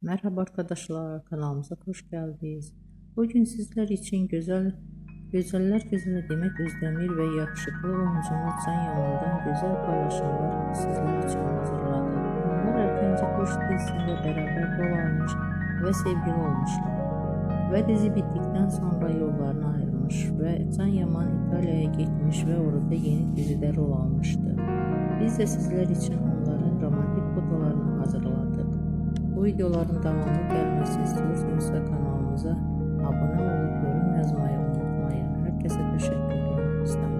Merhaba arkadaşlar, kanalımıza hoş geldiniz. Bugün sizler için güzeller güzeli Demet Özdemir ve yakışıklı oyuncumuz Can Yaman'dan güzel paylaşımlar sizler için hazırladık. Onlar erkence Kuş dizisinde beraber rol almış ve sevgili olmuşlar. Ve dizi bittikten sonra yollarına ayrılmış ve Can Yaman İtalya'ya gitmiş ve orada yeni dizide rol almıştı. Biz de sizler için onların romantik fotolarını hazırladık. Bu videoların devamlı gelmesini istiyorsanız kanalımıza abone olup yorum yazmayı unutmayın. Herkese teşekkür ederim.